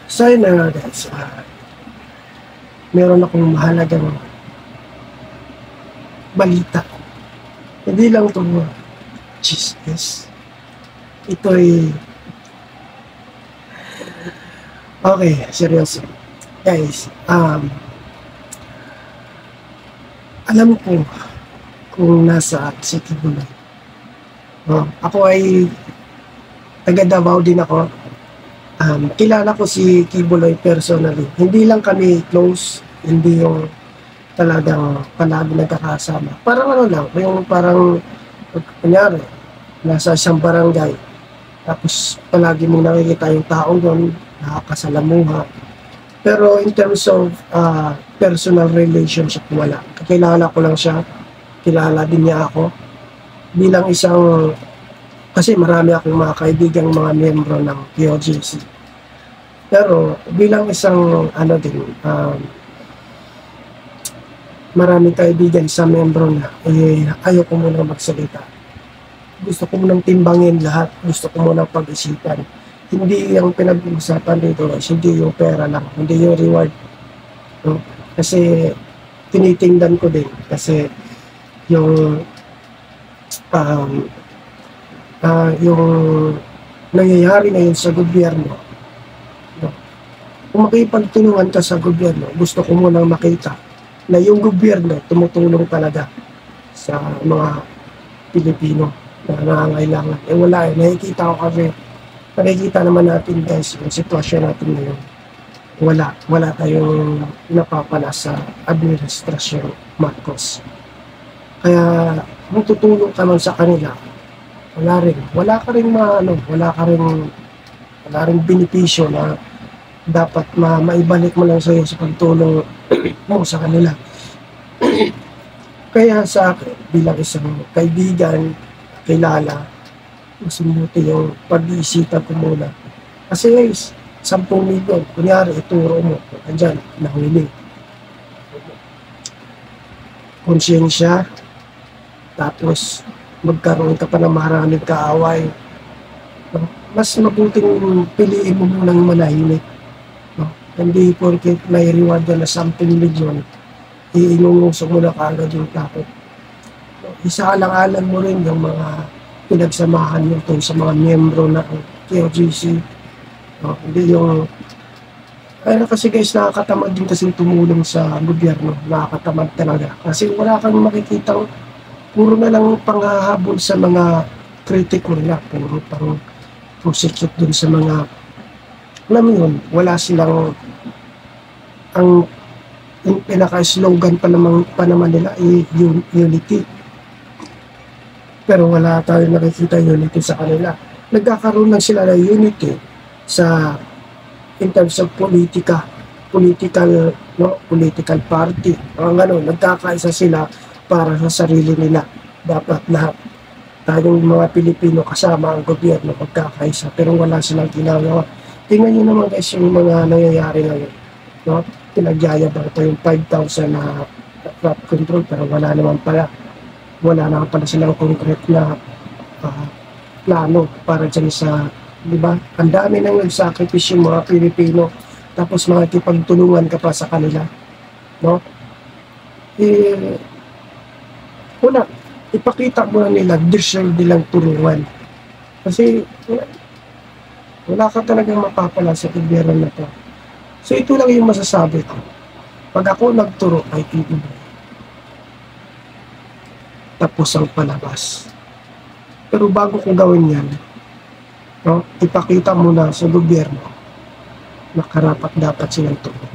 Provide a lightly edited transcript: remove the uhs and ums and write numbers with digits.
So yun na nga guys, meron akong mahalagang balita. Hindi lang ito chismis. Ito ay okay, seryoso. Guys, alam ko kung nasa si Kibuloy. Ako ay taga Davao din ako. Kilala ko si Kibuloy personally. Hindi lang kami close, hindi yung talagang palagi nagkakasama. Parang ano lang, yung parang kunyari, nasa isang barangay, tapos palagi mong nakikita yung taong doon, nakakasalamuha. Pero in terms of personal relationship, wala. Kakilala ko lang siya, kilala din niya ako. Bilang isang, kasi marami akong mga kaibigang mga miyembro ng POGC. Pero bilang isang ano din, maraming kaibigan sa miyembro na, ayoko muna magsalita. Gusto ko munang timbangin lahat, gusto ko munang pag-isipan. Hindi yung pinag-uusapan dito, hindi yung pera lang, hindi yung reward. No? Kasi tinitingnan ko din, kasi yung yung nangyayari ngayon sa gobyerno, no? Kung makipagtulungan ka sa gobyerno, gusto ko munang makita na yung gobyerno tumutulong talaga sa mga Pilipino na nangangailangan. Wala eh. Nakikita naman natin guys, yung sitwasyon natin ngayon. Wala tayong napapala sa administrasyon Marcos. Kaya kung tutulong ka man sa kanila, wala ka rin benepisyo na dapat maibalik mo lang sa'yo sa pagtulong mo sa kanila. Kaya sa akin, bilang isang kaibigan, kilala, mas mabuti yung pag-iisipan ko muna. Kasi guys, 10 milyon, kunyari, ituro mo, andyan, nahuli. Konsyensya, tapos magkaroon ka pa ng maraming kaaway. Mas mabuting piliin mo munang manahimik. Hindi porket may reward na 10 milyon, iinungusok mo na kaagad yung takot. Isaalang-alang mo rin yung mga pinagsamahan mo ito sa mga miyembro ng KOGC. Hindi yung... Kaya kasi guys, nakakatamad din kasi tumulong sa gobyerno. Nakakatamad talaga. Kasi wala kang makikitang puro na lang panghahabol sa mga kritiko nila. Puro pang prosecute dun sa mga... Alam mo yun, wala silang... Ang pinaka-slogan pa naman nila ay unity. Pero wala tayong nakikita unity sa kanila. Nagkakaroon lang sila ng unity sa in terms of political party. Nagkakaisa sila para sa sarili nila. Dapat lahat tayong mga Pilipino kasama ang gobyerno magkakaisa, pero wala silang ginagawa. Tingnan nyo naman guys yung mga nangyayari ngayon. No? Pinagyayabang pa yung 5,000 na crop control, pero wala naman pala silang concrete na plano para dyan sa, di ba? Ang dami nang nagsakripisyo yung mga Pilipino, tapos makikipagtulungan ka pa sa kanila, no? Ipakita mo na nila, deserve nilang tulungan. Kasi wala ka talagang mapapala sa gobyerno na to. So ito lang yung masasabi ko. Pag ako nagturo kay Kibuloy, tapos ang palabas. Pero bago ko gawin yan, no, ipakita mo na sa gobyerno na karapat dapat silang tulong.